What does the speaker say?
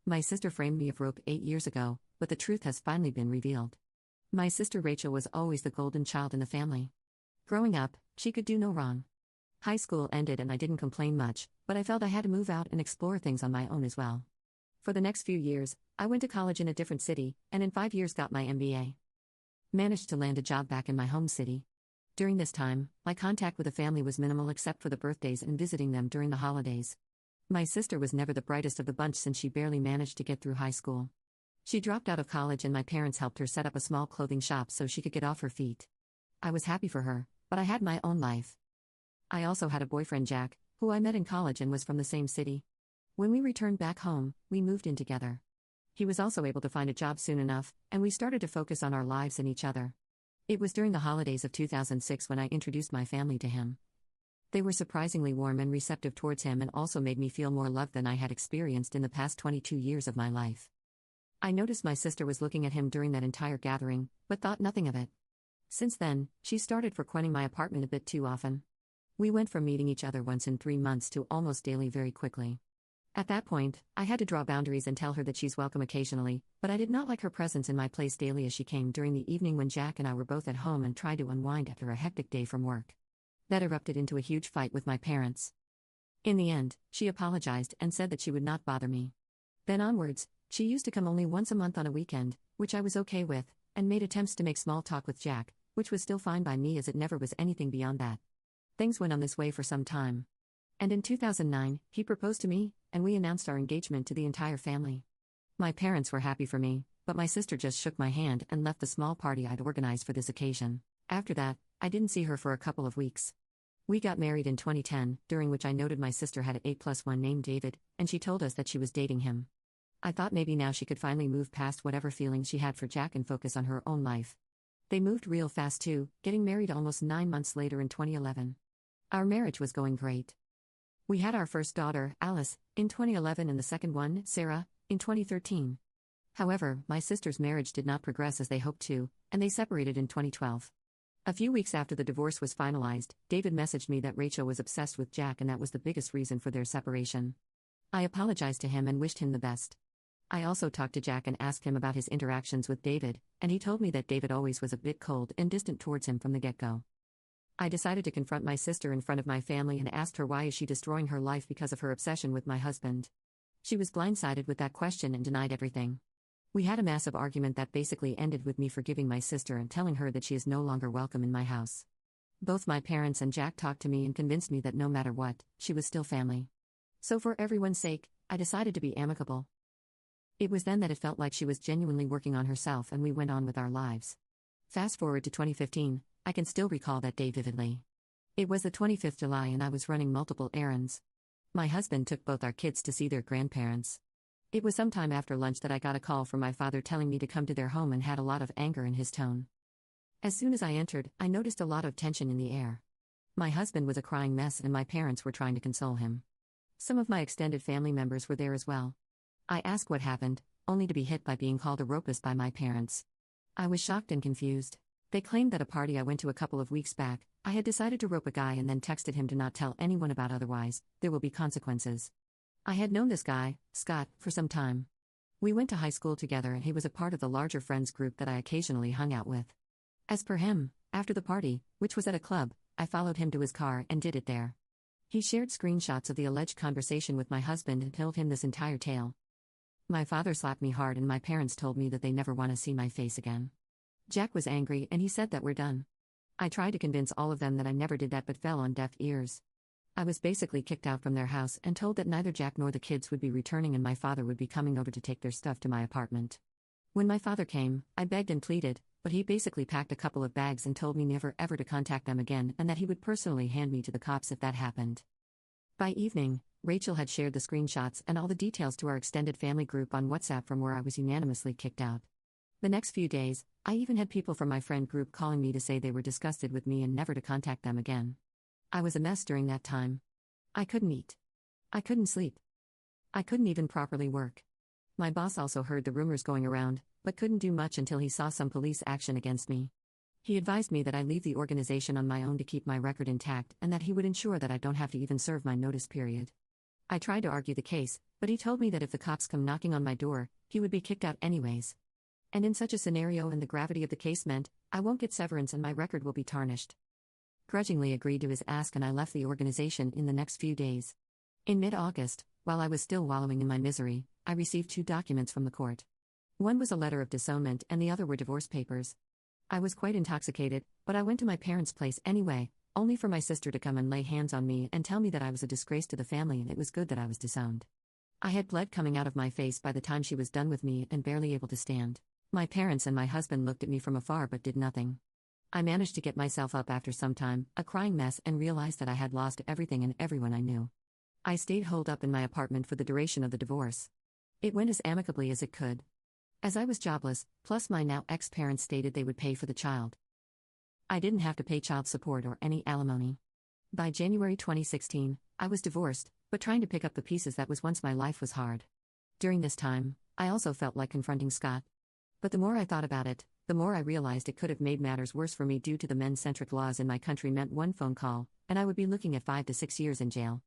My sister framed me of rope 8 years ago, but the truth has finally been revealed. My sister Rachel was always the golden child in the family. Growing up, she could do no wrong. High school ended and I didn't complain much, but I felt I had to move out and explore things on my own as well. For the next few years, I went to college in a different city, and in 5 years got my MBA. Managed to land a job back in my home city. During this time, my contact with the family was minimal except for the birthdays and visiting them during the holidays. My sister was never the brightest of the bunch since she barely managed to get through high school. She dropped out of college and my parents helped her set up a small clothing shop so she could get off her feet. I was happy for her, but I had my own life. I also had a boyfriend, Jack, who I met in college and was from the same city. When we returned back home, we moved in together. He was also able to find a job soon enough, and we started to focus on our lives and each other. It was during the holidays of 2006 when I introduced my family to him. They were surprisingly warm and receptive towards him and also made me feel more loved than I had experienced in the past 22 years of my life. I noticed my sister was looking at him during that entire gathering, but thought nothing of it. Since then, she started frequenting my apartment a bit too often. We went from meeting each other once in 3 months to almost daily very quickly. At that point, I had to draw boundaries and tell her that she's welcome occasionally, but I did not like her presence in my place daily as she came during the evening when Jack and I were both at home and tried to unwind after a hectic day from work. That erupted into a huge fight with my parents. In the end, she apologized and said that she would not bother me. Then onwards, she used to come only once a month on a weekend, which I was okay with, and made attempts to make small talk with Jack, which was still fine by me as it never was anything beyond that. Things went on this way for some time. And in 2009, he proposed to me, and we announced our engagement to the entire family. My parents were happy for me, but my sister just shook my hand and left the small party I'd organized for this occasion. After that, I didn't see her for a couple of weeks. We got married in 2010, during which I noted my sister had an 8+1 named David, and she told us that she was dating him. I thought maybe now she could finally move past whatever feelings she had for Jack and focus on her own life. They moved real fast too, getting married almost 9 months later in 2011. Our marriage was going great. We had our first daughter, Alice, in 2011 and the second one, Sarah, in 2013. However, my sister's marriage did not progress as they hoped to, and they separated in 2012. A few weeks after the divorce was finalized, David messaged me that Rachel was obsessed with Jack and that was the biggest reason for their separation. I apologized to him and wished him the best. I also talked to Jack and asked him about his interactions with David, and he told me that David always was a bit cold and distant towards him from the get-go. I decided to confront my sister in front of my family and asked her why is she destroying her life because of her obsession with my husband. She was blindsided with that question and denied everything. We had a massive argument that basically ended with me forgiving my sister and telling her that she is no longer welcome in my house. Both my parents and Jack talked to me and convinced me that no matter what, she was still family. So for everyone's sake, I decided to be amicable. It was then that it felt like she was genuinely working on herself and we went on with our lives. Fast forward to 2015, I can still recall that day vividly. It was the 25th July and I was running multiple errands. My husband took both our kids to see their grandparents. It was sometime after lunch that I got a call from my father telling me to come to their home and had a lot of anger in his tone. As soon as I entered, I noticed a lot of tension in the air. My husband was a crying mess and my parents were trying to console him. Some of my extended family members were there as well. I asked what happened, only to be hit by being called a rapist by my parents. I was shocked and confused. They claimed that a party I went to a couple of weeks back, I had decided to rope a guy and then texted him to not tell anyone about otherwise, there will be consequences. I had known this guy, Scott, for some time. We went to high school together and he was a part of the larger friends group that I occasionally hung out with. As per him, after the party, which was at a club, I followed him to his car and did it there. He shared screenshots of the alleged conversation with my husband and told him this entire tale. My father slapped me hard and my parents told me that they never want to see my face again. Jack was angry and he said that we're done. I tried to convince all of them that I never did that but fell on deaf ears. I was basically kicked out from their house and told that neither Jack nor the kids would be returning and my father would be coming over to take their stuff to my apartment. When my father came, I begged and pleaded, but he basically packed a couple of bags and told me never ever to contact them again and that he would personally hand me to the cops if that happened. By evening, Rachel had shared the screenshots and all the details to our extended family group on WhatsApp from where I was unanimously kicked out. The next few days, I even had people from my friend group calling me to say they were disgusted with me and never to contact them again. I was a mess during that time. I couldn't eat. I couldn't sleep. I couldn't even properly work. My boss also heard the rumors going around, but couldn't do much until he saw some police action against me. He advised me that I leave the organization on my own to keep my record intact and that he would ensure that I don't have to even serve my notice period. I tried to argue the case, but he told me that if the cops come knocking on my door, he would be kicked out anyways. And in such a scenario and the gravity of the case meant, I won't get severance and my record will be tarnished. Grudgingly agreed to his ask and I left the organization in the next few days. In mid-August, while I was still wallowing in my misery, I received 2 documents from the court. One was a letter of disownment and the other were divorce papers. I was quite intoxicated, but I went to my parents' place anyway, only for my sister to come and lay hands on me and tell me that I was a disgrace to the family and it was good that I was disowned. I had blood coming out of my face by the time she was done with me and barely able to stand. My parents and my husband looked at me from afar but did nothing. I managed to get myself up after some time, a crying mess, and realized that I had lost everything and everyone I knew. I stayed holed up in my apartment for the duration of the divorce. It went as amicably as it could. As I was jobless, plus my now ex-parents stated they would pay for the child. I didn't have to pay child support or any alimony. By January 2016, I was divorced, but trying to pick up the pieces that was once my life was hard. During this time, I also felt like confronting Scott. But the more I thought about it, the more I realized it could have made matters worse for me due to the men-centric laws in my country meant one phone call, and I would be looking at 5 to 6 years in jail.